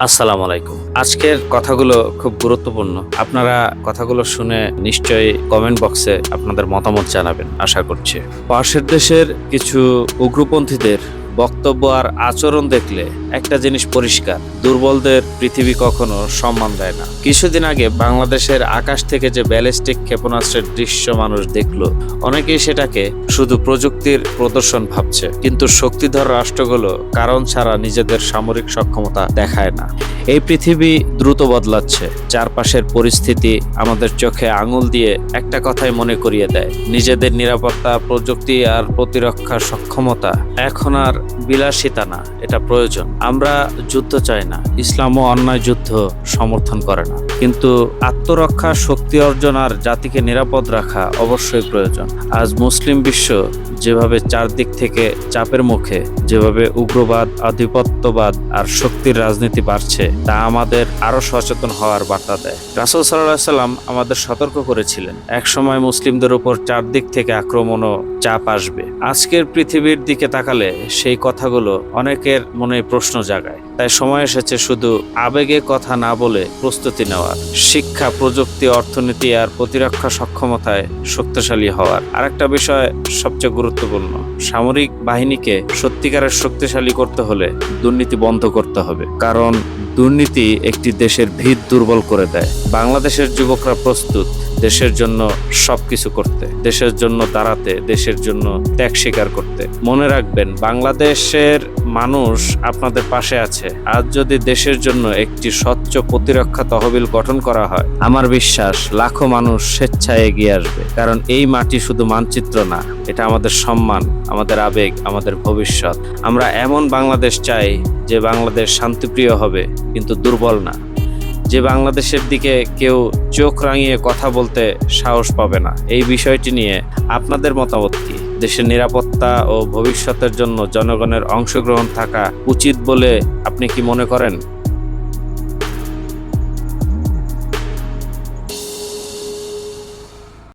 আসসালামু আলাইকুম। আজকের কথাগুলো খুব গুরুত্বপূর্ণ। আপনারা কথাগুলো শুনে নিশ্চয়ই কমেন্ট বক্সে আপনাদের মতামত জানাবেন, আশা করছি। পাশের দেশের কিছু উগ্রপন্থীদের বক্তব্য আর আচরণ দেখলে একটা জিনিস পরিষ্কার: দুর্বলদের পৃথিবী কখনো সম্মান দেয় না। কিছুদিন আগে বাংলাদেশের আকাশ থেকে যে ব্যালিস্টিক ক্ষেপণাস্ত্রের দৃশ্য মানুষ দেখলো, অনেকেই সেটাকে শুধু প্রযুক্তির প্রদর্শন ভাবছে, কিন্তু শক্তিধর রাষ্ট্রগুলো কারণ ছাড়া নিজেদের সামরিক সক্ষমতা দেখায় না। এই পৃথিবী দ্রুত বদলাচ্ছে। চারপাশের পরিস্থিতি আমাদের চোখে আঙুল দিয়ে একটা কথাই মনে করিয়ে দেয়: নিজেদের নিরাপত্তা, প্রযুক্তি আর প্রতিরক্ষা সক্ষমতা এখন আর বিলাসিতা না, এটা প্রয়োজন। আমরা যুদ্ধ চাই না, ইসলামও অন্যায় যুদ্ধ সমর্থন করে না, কিন্তু আত্মরক্ষা, শক্তি অর্জন আর জাতিকে নিরাপদ রাখা অবশ্যই প্রয়োজন। আজ মুসলিম বিশ্ব যেভাবে চারদিক থেকে চাপের মুখে, যেভাবে উগ্রবাদ, আধিপত্যবাদ আর শক্তির রাজনীতি বাড়ছে, তা আমাদের আরো সচেতন হওয়ার বার্তা দেয়। রাসূল সাল্লাল্লাহু আলাইহি সাল্লাম আমাদের সতর্ক করেছিলেন, একসময় মুসলিমদের উপর চারদিক থেকে আক্রমণ ও চাপ আসবে। আজকের পৃথিবীর দিকে তাকালে সেই কথাগুলো অনেকের মনে প্রশ্ন জাগায়। তাই সময় এসেছে শুধু আবেগে কথা না বলে প্রস্তুতি নেওয়ার, শিক্ষা, প্রযুক্তি, অর্থনীতি আর প্রতিরক্ষা সক্ষমতায় শক্তিশালী হওয়ার। আরেকটা বিষয় সবচেয়ে গুরুত্বপূর্ণ: সামরিক বাহিনীকে সত্যিকারের শক্তিশালী করতে হলে দুর্নীতি বন্ধ করতে হবে, কারণ দুর্নীতি একটি দেশের ভিত দুর্বল করে দেয়। বাংলাদেশের যুবকরা প্রস্তুত দেশের জন্য সবকিছু করতে, দেশের জন্য দাঁড়াতে, দেশের জন্য ত্যাগ স্বীকার করতে। মনে রাখবেন, বাংলাদেশের মানুষ আপনাদের পাশে আছে। আজ যদি দেশের জন্য একটি স্বচ্ছ প্রতিরক্ষা তহবিল গঠন করা হয়, আমার বিশ্বাস লাখো মানুষ স্বেচ্ছায় এগিয়ে আসবে। কারণ এই মাটি শুধু মানচিত্র না, এটা আমাদের সম্মান, আমাদের আবেগ, আমাদের ভবিষ্যৎ। আমরা এমন বাংলাদেশ চাই যে বাংলাদেশ শান্তিপ্রিয় হবে কিন্তু দুর্বল না, যে বাংলাদেশের দিকে কেউ চোখ রাঙিয়ে কথা বলতে সাহস পাবে না। এই বিষয়টি নিয়ে আপনাদের মতামত কি? দেশের নিরাপত্তা ও ভবিষ্যতের জন্য জনগণের অংশগ্রহণ থাকা উচিত বলে আপনি কি মনে করেন?